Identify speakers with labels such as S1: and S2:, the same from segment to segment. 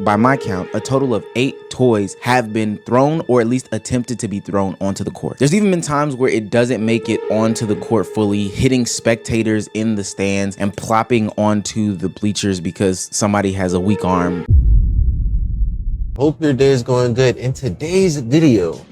S1: by my count, a total of 8 toys have been thrown or at least attempted to be thrown onto the court. There's even been times where it doesn't make it onto the court fully, hitting spectators in the stands and plopping onto the bleachers because somebody has a weak arm.
S2: Hope your day is going good. In today's video,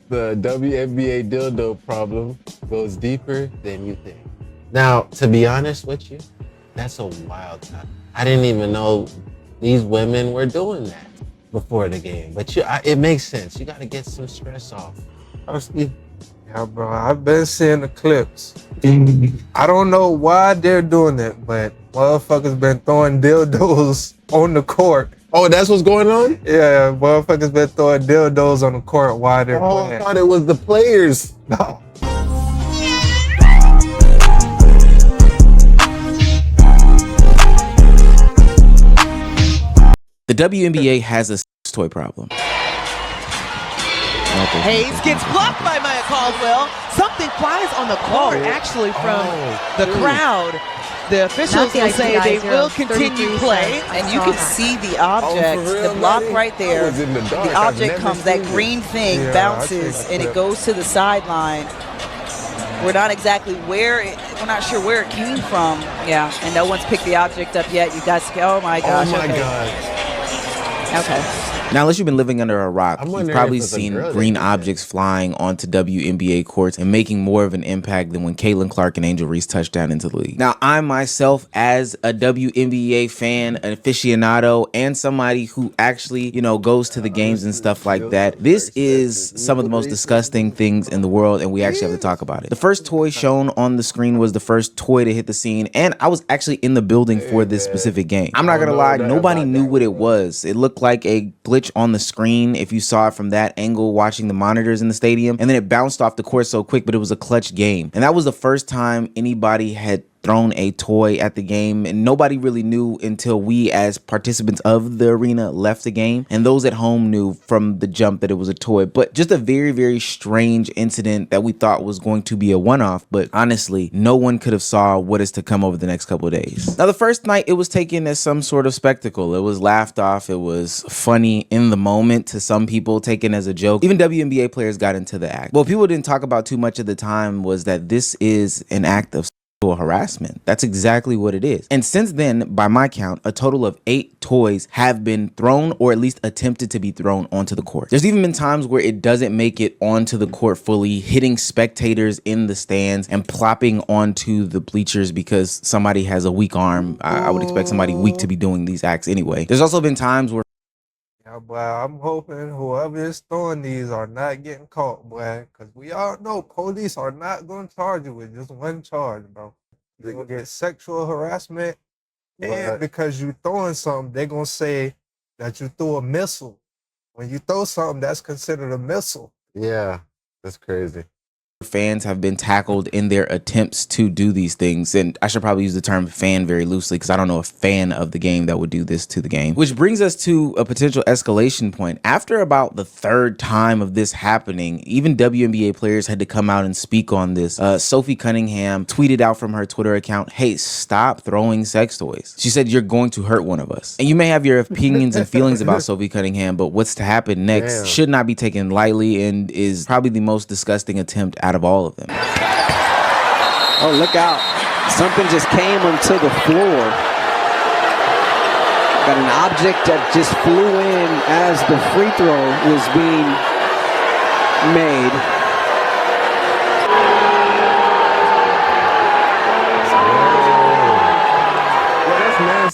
S2: the WNBA dildo problem goes deeper than you think. Now, to be honest with you, that's a wild time. I didn't even know these women were doing that before the game. But it makes sense. You got to get some stress off.
S3: Yeah, bro, I've been seeing the clips. I don't know why they're doing it, but motherfuckers been throwing dildos on the court.
S2: Oh, that's what's going on?
S3: Yeah, motherfuckers been throwing dildos on the court while they're playing.
S2: I thought it was the players.
S3: No.
S1: The WNBA has a sex toy problem.
S4: Hayes gets blocked by Maya Caldwell. Something flies on the court, actually, from the crowd. The officials will say they will continue play, and you can see the object, the block right there. The object comes, that green thing bounces, and it goes to the sideline. We're not exactly where we're not sure where it came from. Yeah, and no one's picked the object up yet. You guys, oh my gosh.
S2: Oh my God.
S4: Okay.
S1: Now, unless you've been living under a rock, you've probably seen green objects flying onto WNBA courts and making more of an impact than when Caitlin Clark and Angel Reese touched down into the league. Now, I myself, as a WNBA fan, an aficionado, and somebody who actually, goes to the games and stuff like that, this is some of the most disgusting things in the world, and we actually have to talk about it. The first toy shown on the screen was the first toy to hit the scene, and I was actually in the building for this specific game. I'm not gonna lie, nobody knew what it was. It looked like a glitch on the screen if you saw it from that angle watching the monitors in the stadium, and then it bounced off the court so quick, but it was a clutch game. And that was the first time anybody had thrown a toy at the game, and nobody really knew until we as participants of the arena left the game, and those at home knew from the jump that it was a toy. But just a very, very strange incident that we thought was going to be a one-off, but honestly, no one could have saw what is to come over the next couple of days. Now, the first night, it was taken as some sort of spectacle. It was laughed off. It was funny in the moment to some people, taken as a joke. Even WNBA players got into the act. What people didn't talk about too much at the time was that this is an act of harassment. That's exactly what it is. And since then, by my count, a total of 8 toys have been thrown or at least attempted to be thrown onto the court. There's even been times where it doesn't make it onto the court fully, hitting spectators in the stands and plopping onto the bleachers because somebody has a weak arm. I would expect somebody weak to be doing these acts anyway. There's also been times where
S3: Boy, I'm hoping whoever is throwing these are not getting caught, boy. Because we all know police are not going to charge you with just one charge, bro. They're going to get sexual harassment. And because you throwing something, they're going to say that you threw a missile. When you throw something, that's considered a missile.
S2: Yeah, that's crazy.
S1: Fans have been tackled in their attempts to do these things, and I should probably use the term fan very loosely because I don't know a fan of the game that would do this to the game. Which brings us to a potential escalation point. After about the 3rd time of this happening, even WNBA players had to come out and speak on this. Sophie Cunningham tweeted out from her Twitter account, "Hey, stop throwing sex toys." She said, "You're going to hurt one of us." And you may have your opinions and feelings about Sophie Cunningham, but what's to happen next should not be taken lightly and is probably the most disgusting attempt out of all of them.
S5: Oh, look out. Something just came onto the floor. Got an object that just flew in as the free throw was being made.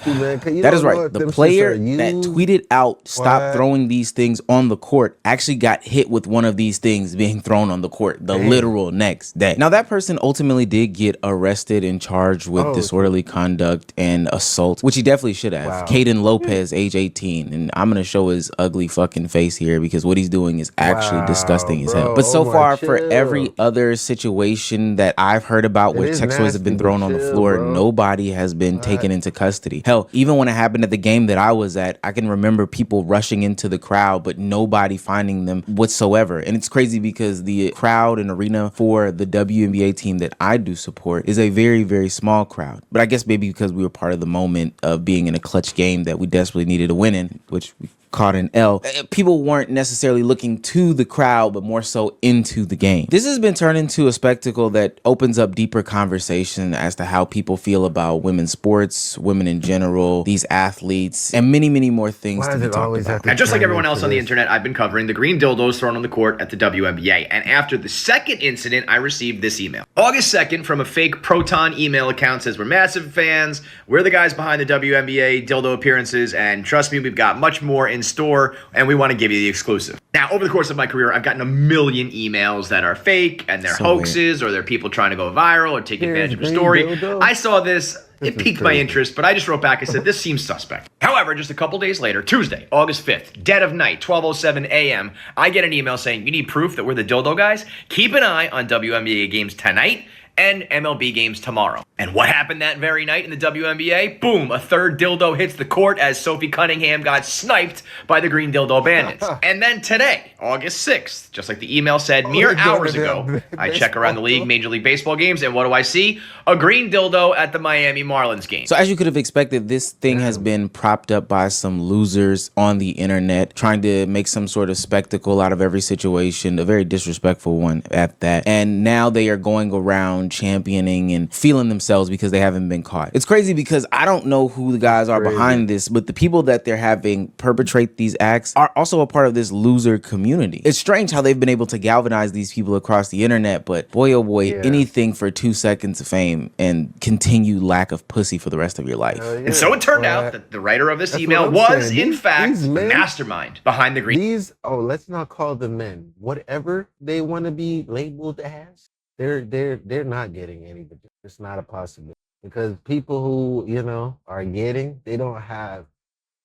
S2: Man,
S1: that is right. The player that tweeted out, "Stop throwing these things on the court," actually got hit with one of these things being thrown on the court the literal next day. Now, that person ultimately did get arrested and charged with disorderly conduct and assault, which he definitely should have. Caden Lopez, age 18. And I'm going to show his ugly fucking face here because what he's doing is actually disgusting as hell. But so far, for every other situation that I've heard about where sex toys have been thrown on the floor, nobody has been taken into custody. Hell, even when it happened at the game that I was at, I can remember people rushing into the crowd, but nobody finding them whatsoever. And it's crazy because the crowd and arena for the WNBA team that I do support is a very, very small crowd. But I guess maybe because we were part of the moment of being in a clutch game that we desperately needed to win in, which we caught an L, people weren't necessarily looking to the crowd, but more so into the game. This has been turned into a spectacle that opens up deeper conversation as to how people feel about women's sports, women in general, these athletes, and many, many more things to be talked about.
S6: And just like everyone else on the internet, I've been covering the green dildos thrown on the court at the WNBA. And after the second incident, I received this email. August 2nd from a fake Proton email account says, we're massive fans. We're the guys behind the WNBA dildo appearances. And trust me, we've got much more in store, and we want to give you the exclusive. Now, over the course of my career, I've gotten a million emails that are fake and they're hoaxes, or they're people trying to go viral or take advantage of a story. I saw this. It piqued my interest, but I just wrote back and said, this seems suspect. However, just a couple days later, Tuesday, August 5th, dead of night, 12:07 a.m., I get an email saying, you need proof that we're the dildo guys? Keep an eye on WNBA games tonight and MLB games tomorrow. And what happened that very night in the WNBA? Boom, a third dildo hits the court as Sophie Cunningham got sniped by the Green Dildo Bandits. And then today, August 6th, just like the email said, mere hours ago, I check around the league, Major League Baseball games, and what do I see? A green dildo at the Miami Marlins game.
S1: So as you could have expected, this thing has been propped up by some losers on the internet, trying to make some sort of spectacle out of every situation, a very disrespectful one at that. And now they are going around championing and feeling themselves because they haven't been caught. It's crazy because I don't know who the guys are behind this, but the people that they're having perpetrate these acts are also a part of this loser community. It's strange how they've been able to galvanize these people across the internet, but boy, oh boy, anything for 2 seconds of fame and continued lack of pussy for the rest of your life.
S6: And so it turned out that the writer of this email was, in fact, the mastermind behind the green.
S2: Let's not call them men. Whatever they want to be labeled as, they're not getting any. It's not a possibility, because people who are getting, they don't have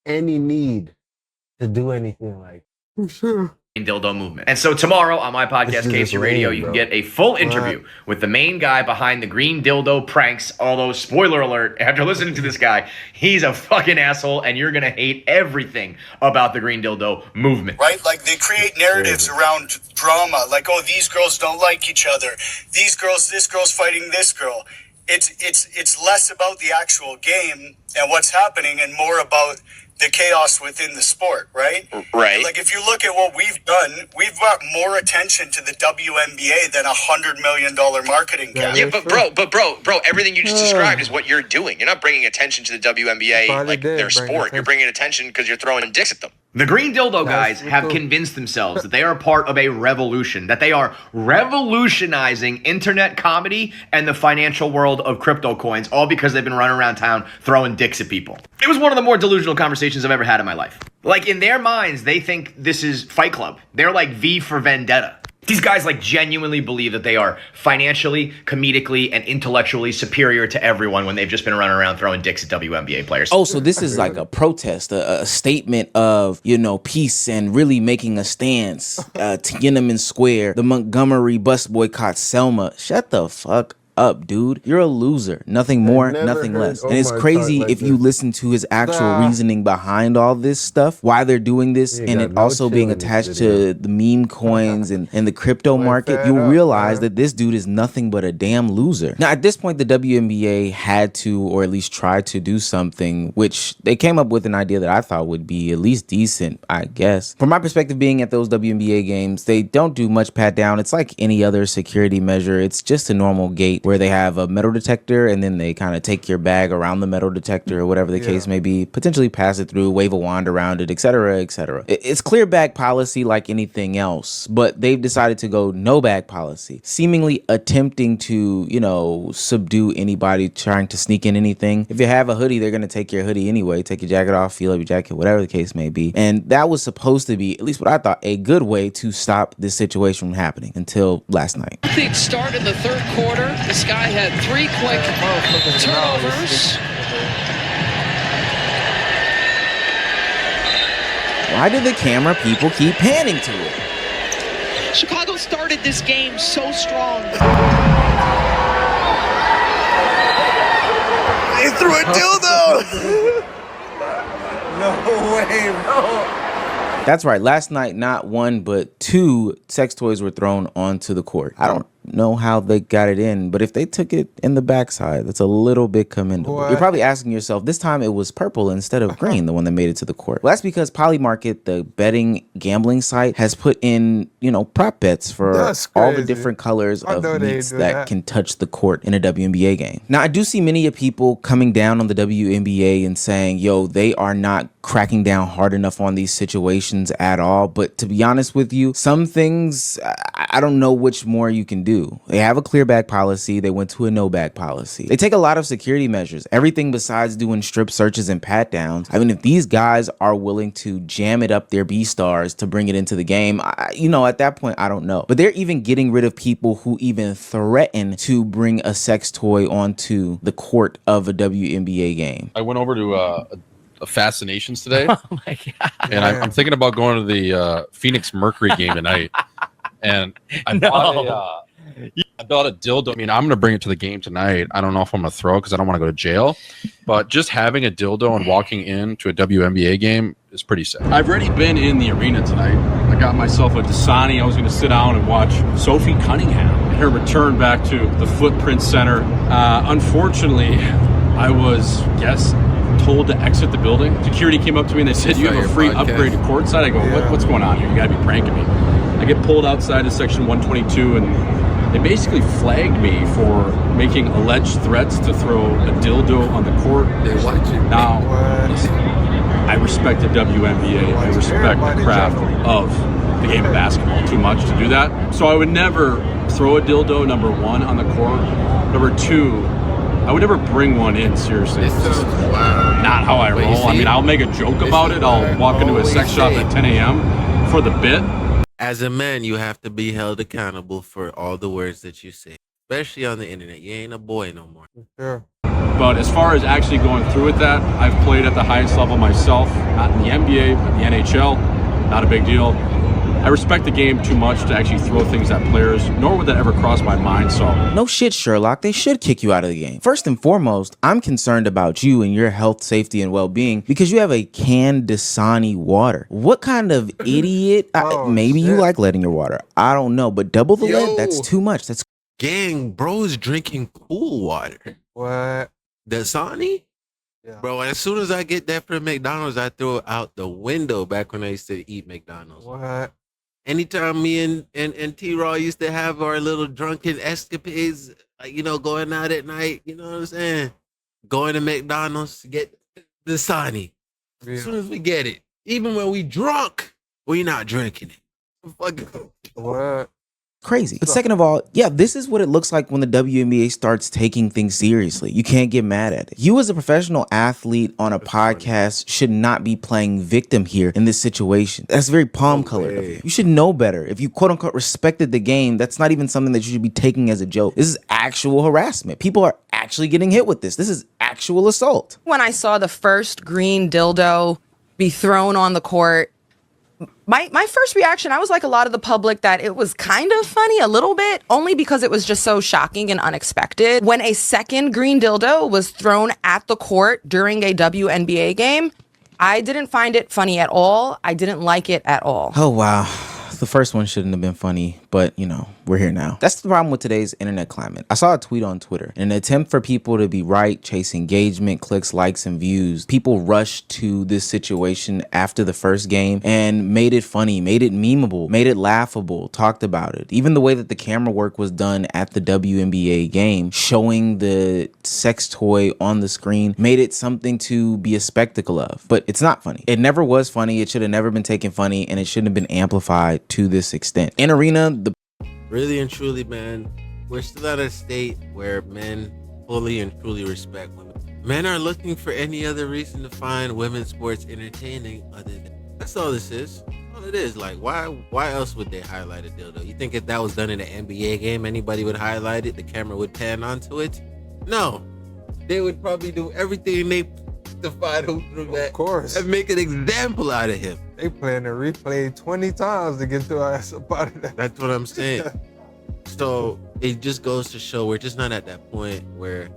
S2: any need to do anything like
S6: dildo movement. And so tomorrow on my podcast, KC Radio, you can get a full interview with the main guy behind the green dildo pranks. Although, spoiler alert, after listening to this guy, he's a fucking asshole, and you're gonna hate everything about the green dildo movement.
S7: Right? Like, they create narratives around drama, like, oh, these girls don't like each other. This girl's fighting this girl. It's less about the actual game and what's happening and more about the chaos within the sport, right?
S6: Right.
S7: Like, if you look at what we've done, we've brought more attention to the WNBA than $100 million marketing cap.
S6: Yeah, but bro, everything you just described is what you're doing. You're not bringing attention to the WNBA like their sport. You're bringing attention because you're throwing dicks at them. The green dildo guys have convinced themselves that they are part of a revolution, that they are revolutionizing internet comedy and the financial world of crypto coins, all because they've been running around town throwing dicks at people. It was one of the more delusional conversations I've ever had in my life. Like, in their minds, they think this is Fight Club. They're like V for Vendetta. These guys like genuinely believe that they are financially, comedically, and intellectually superior to everyone when they've just been running around throwing dicks at WNBA players.
S1: Oh, so this is like a protest, a statement of, peace and really making a stance. Tiananmen Square, the Montgomery bus boycott, Selma. Shut the fuck up, dude. You're a loser. Nothing more, nothing less. And it's crazy if you listen to his actual reasoning behind all this stuff, why they're doing this, and it also being attached to the meme coins and the crypto market. You'll realize that this dude is nothing but a damn loser. Now, at this point, the WNBA had to, or at least try to do something, which they came up with an idea that I thought would be at least decent, I guess. From my perspective, being at those WNBA games, they don't do much pat down. It's like any other security measure. It's just a normal gate where they have a metal detector and then they kind of take your bag around the metal detector or whatever the case may be, potentially pass it through, wave a wand around it, etc., etc. It's clear bag policy like anything else, but they've decided to go no bag policy, seemingly attempting to, subdue anybody trying to sneak in anything. If you have a hoodie, they're going to take your hoodie anyway, take your jacket off, feel up your jacket, whatever the case may be. And that was supposed to be, at least what I thought, a good way to stop this situation from happening until last night.
S8: I think start in the third quarter. This guy had 3 quick turnovers.
S1: Why do the camera people keep panning to it?
S8: Chicago started this game so strong.
S2: They threw a dildo.
S3: No way, bro.
S1: That's right. Last night, not one, but 2 sex toys were thrown onto the court. I don't know how they got it in, but if they took it in the backside, that's a little bit commendable.
S3: What?
S1: You're probably asking yourself, this time it was purple instead of green, the one that made it to the court. Well, that's because Polymarket, the betting gambling site, has put in, prop bets for all the different colors of meats that can touch the court in a WNBA game. Now, I do see many of people coming down on the WNBA and saying, yo, they are not cracking down hard enough on these situations at all. But to be honest with you, some things, I don't know which more you can do. They have a clear bag policy. They went to a no bag policy. They take a lot of security measures, everything besides doing strip searches and pat downs. I mean, if these guys are willing to jam it up their B-stars to bring it into the game, at that point, I don't know. But they're even getting rid of people who even threaten to bring a sex toy onto the court of a WNBA game.
S9: I went over to a Fascinations today.
S4: Oh my God.
S9: And I'm thinking about going to the Phoenix Mercury game tonight. And I bought a dildo. I mean, I'm going to bring it to the game tonight. I don't know if I'm going to throw it because I don't want to go to jail. But just having a dildo and walking into a WNBA game is pretty sick. I've already been in the arena tonight. I got myself a Dasani. I was going to sit down and watch Sophie Cunningham and her return back to the Footprint Center. Unfortunately, I was, told to exit the building. Security came up to me and they said, you have a free upgrade to courtside. I go, what's going on here? You gotta be pranking me. I get pulled outside of section 122 and they basically flagged me for making alleged threats to throw a dildo on the court.
S2: They're watching.
S9: Now, listen, I respect the WNBA. I respect the craft of the game of basketball too much to do that. So I would never throw a dildo, number one, on the court. Number two, I would never bring one in, seriously. It's just not how I roll. I mean, I'll make a joke about it. I'll walk into a sex shop at 10 a.m. for the bit.
S2: As a man, you have to be held accountable for all the words that you say, especially on the internet. You ain't a boy no more.
S3: Sure.
S9: But as far as actually going through with that, I've played at the highest level myself, not in the NBA, but the NHL. Not a big deal. I respect the game too much to actually throw things at players, nor would that ever cross my mind. So
S1: no shit, Sherlock. They should kick you out of the game. First and foremost, I'm concerned about you and your health, safety, and well-being because you have a canned Dasani water. What kind of idiot? Maybe you like letting your water. I don't know, but double the lead, that's too much. That's
S2: gang, bro's drinking pool water.
S3: What?
S2: Dasani?
S3: Yeah.
S2: Bro, as soon as I get that from McDonald's, I throw it out the window back when I used to eat McDonald's.
S3: What?
S2: Anytime me and T-Raw used to have our little drunken escapades, like, going out at night, you know what I'm saying? Going to McDonald's to get the Dasani.
S3: Yeah.
S2: As soon as we get it, even when we drunk, we not drinking it.
S3: What?
S1: crazy. But second of all, yeah, this is what it looks like when the WNBA starts taking things seriously. You can't get mad at it. You as a professional athlete on a podcast should not be playing victim here in this situation. That's very palm colored of you. You should know better. If you quote unquote respected the game, that's not even something that you should be taking as a joke. This is actual harassment. People are actually getting hit with this. This is actual assault.
S10: When I saw the first green dildo be thrown on the court, my first reaction, I was like a lot of the public, that it was kind of funny a little bit, only because it was just so shocking and unexpected. When a second green dildo was thrown at the court during a WNBA game, I didn't find it funny at all. I didn't like it at all.
S1: Oh, wow. The first one shouldn't have been funny, but you know, we're here now. That's the problem with today's internet climate. I saw a tweet on Twitter. In an attempt for people to be right, chase engagement, clicks, likes, and views, people rushed to this situation after the first game and made it funny, made it memeable, made it laughable, talked about it. Even the way that the camera work was done at the WNBA game, showing the sex toy on the screen, made it something to be a spectacle of. But it's not funny. It never was funny. It should have never been taken funny, and it shouldn't have been amplified to this extent. In Arena,
S2: really and truly, man, we're still at a state where men fully and truly respect women. Men are looking for any other reason to find women's sports entertaining other than, that's all this is. All it is. Like, why else would they highlight a dildo? You think if that was done in an NBA game, anybody would highlight it? The camera would pan onto it? No. They would probably do everything they to find who threw that.
S3: Of course.
S2: And make an example out of him.
S3: They plan to replay 20 times to get your ass up out of that.
S2: That's what I'm saying. So it just goes to show we're just not at that point where